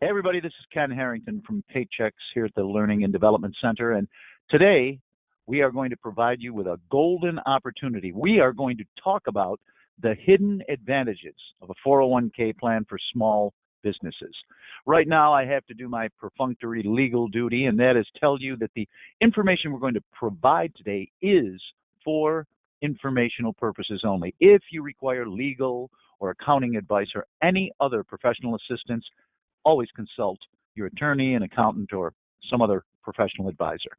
Hey everybody, this is Ken Harrington from Paychecks here at the Learning and Development Center. And today we are going to provide you with a golden opportunity. We are going to talk about the hidden advantages of a 401k plan for small businesses. Right now, I have to do my perfunctory legal duty, and that is tell you that the information we're going to provide today is for informational purposes only. If you require legal or accounting advice or any other professional assistance, always consult your attorney, an accountant, or some other professional advisor.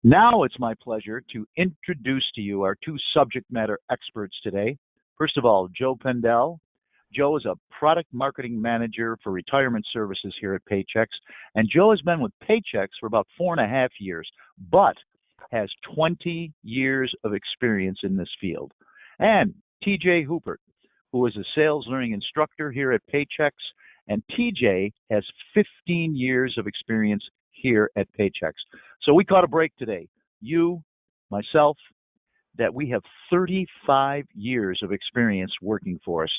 Now it's my pleasure to introduce to you our two subject matter experts today. First of all, Joe Pendel. Joe is a product marketing manager for retirement services here at Paychecks, and Joe has been with Paychecks for about 4.5 years, but has 20 years of experience in this field. And TJ Hoopert, who is a sales learning instructor here at Paychecks, and TJ has 15 years of experience here at Paychecks. So we caught a break today. You, myself, that we have 35 years of experience working for us.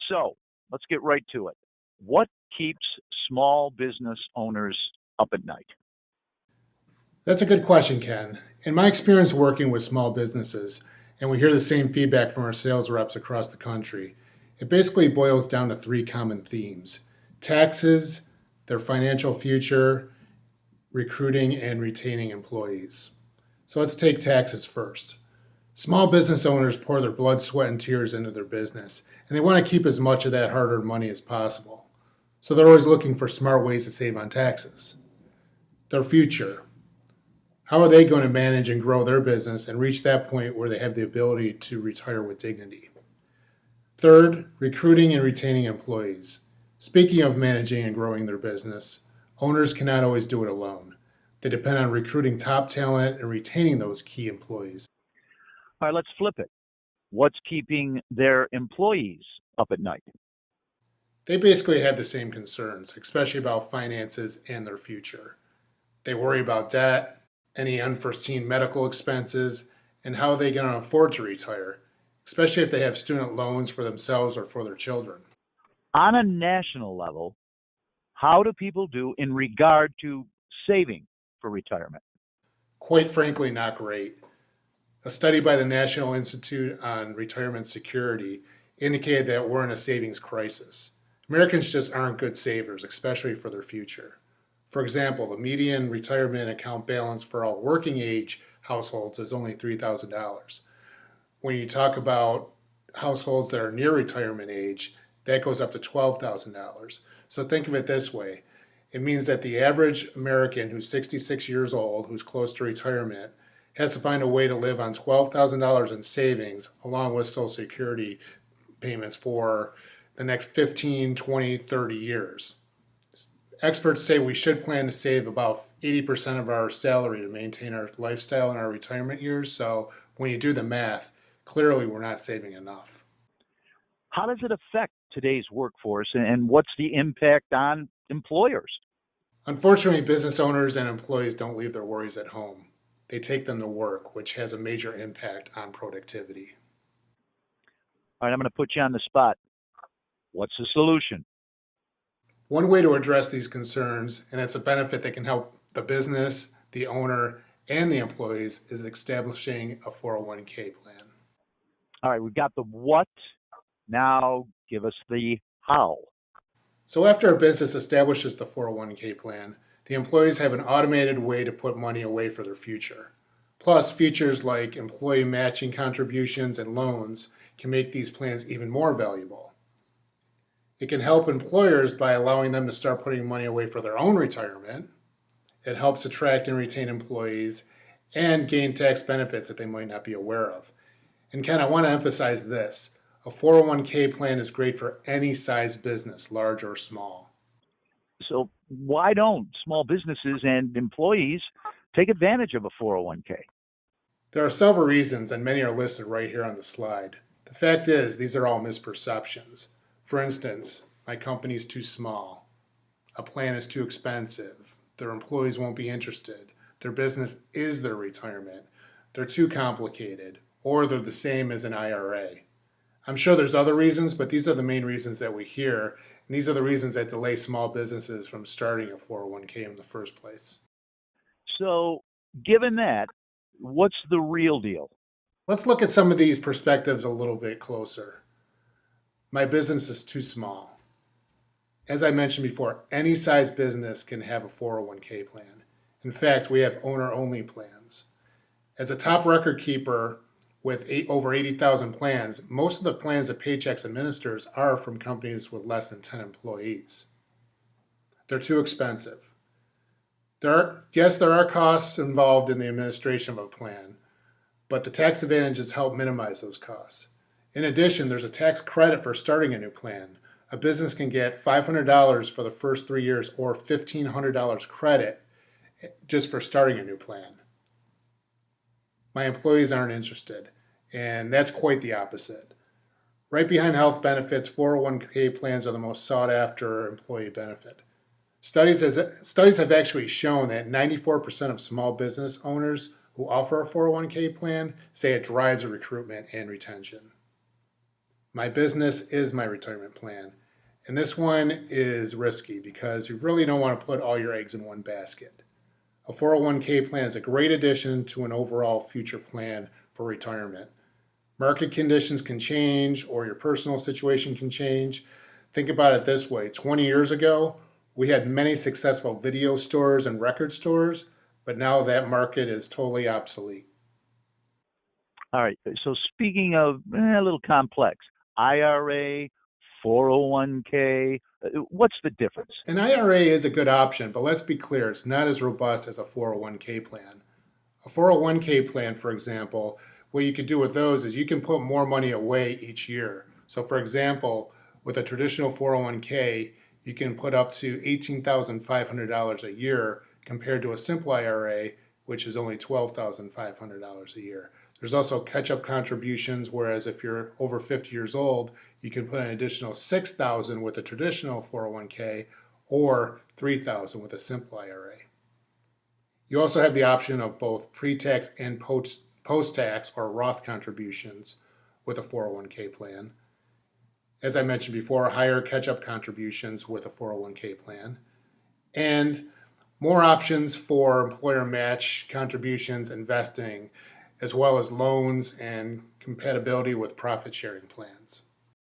So let's get right to it. What keeps small business owners up at night? That's a good question, Ken. In my experience working with small businesses, and we hear the same feedback from our sales reps across the country, it basically boils down to three common themes: taxes, their financial future, recruiting and retaining employees. So let's take taxes first. Small business owners pour their blood, sweat, and tears into their business, and they want to keep as much of that hard earned money as possible. So they're always looking for smart ways to save on taxes. Their future. How are they going to manage and grow their business and reach that point where they have the ability to retire with dignity? Third, recruiting and retaining employees. Speaking of managing and growing their business, owners cannot always do it alone. They depend on recruiting top talent and retaining those key employees. All right, let's flip it. What's keeping their employees up at night? They basically have the same concerns, especially about finances and their future. They worry about debt, any unforeseen medical expenses, and how they can afford to retire, especially if they have student loans for themselves or for their children. On a national level, how do people do in regard to saving for retirement? Quite frankly, not great. A study by the National Institute on Retirement Security indicated that we're in a savings crisis. Americans just aren't good savers, especially for their future. For example, the median retirement account balance for all working age households is only $3,000. When you talk about households that are near retirement age, that goes up to $12,000. So think of it this way. It means that the average American who's 66 years old, who's close to retirement, has to find a way to live on $12,000 in savings along with Social Security payments for the next 15, 20, 30 years. Experts say we should plan to save about 80% of our salary to maintain our lifestyle in our retirement years. So when you do the math, clearly we're not saving enough. How does it affect today's workforce, and what's the impact on employers? Unfortunately, business owners and employees don't leave their worries at home. They take them to work, which has a major impact on productivity. All right, I'm going to put you on the spot. What's the solution? One way to address these concerns, and it's a benefit that can help the business, the owner, and the employees, is establishing a 401k plan. All right, we've got the what. Now give us the how. So after a business establishes the 401k plan, the employees have an automated way to put money away for their future. Plus, features like employee matching contributions and loans can make these plans even more valuable. It can help employers by allowing them to start putting money away for their own retirement. It helps attract and retain employees and gain tax benefits that they might not be aware of. And Ken, I want to emphasize this. A 401k plan is great for any size business, large or small. So why don't small businesses and employees take advantage of a 401k? There are several reasons, and many are listed right here on the slide. The fact is, these are all misperceptions. For instance, my company is too small. A plan is too expensive. Their employees won't be interested. Their business is their retirement. They're too complicated, or they're the same as an IRA. I'm sure there's other reasons, but these are the main reasons that we hear, And these are the reasons that delay small businesses from starting a 401k in the first place. So, given that, what's the real deal? Let's look at some of these perspectives a little bit closer. My business is too small. As I mentioned before, any size business can have a 401k plan. In fact, we have owner-only plans. As a top record keeper with over 80,000 plans, most of the plans that Paychex administers are from companies with less than 10 employees. They're too expensive. There are costs involved in the administration of a plan, but the tax advantages help minimize those costs. In addition, there's a tax credit for starting a new plan. A business can get $500 for the first 3 years or $1,500 credit just for starting a new plan. My employees aren't interested, and that's quite the opposite. Right behind health benefits, 401k plans are the most sought after employee benefit. Studies have actually shown that 94% of small business owners who offer a 401k plan say it drives recruitment and retention. My business is my retirement plan, and this one is risky because you really don't want to put all your eggs in one basket. A 401k plan is a great addition to an overall future plan for retirement. Market conditions can change or your personal situation can change. Think about it this way. 20 years ago, we had many successful video stores and record stores, but now that market is totally obsolete. All right. So, speaking of a little complex, IRA, 401k, what's the difference? An IRA is a good option, but let's be clear, it's not as robust as a 401k plan. A 401k plan, for example, what you could do with those is you can put more money away each year. So, for example, with a traditional 401k, you can put up to $18,500 a year compared to a simple IRA, which is only $12,500 a year. There's also catch-up contributions, whereas if you're over 50 years old, you can put an additional $6,000 with a traditional 401k or $3,000 with a simple IRA. You also have the option of both pre-tax and post-tax or Roth contributions with a 401k plan. As I mentioned before, higher catch-up contributions with a 401k plan, and more options for employer match contributions, investing, as well as loans and compatibility with profit sharing plans.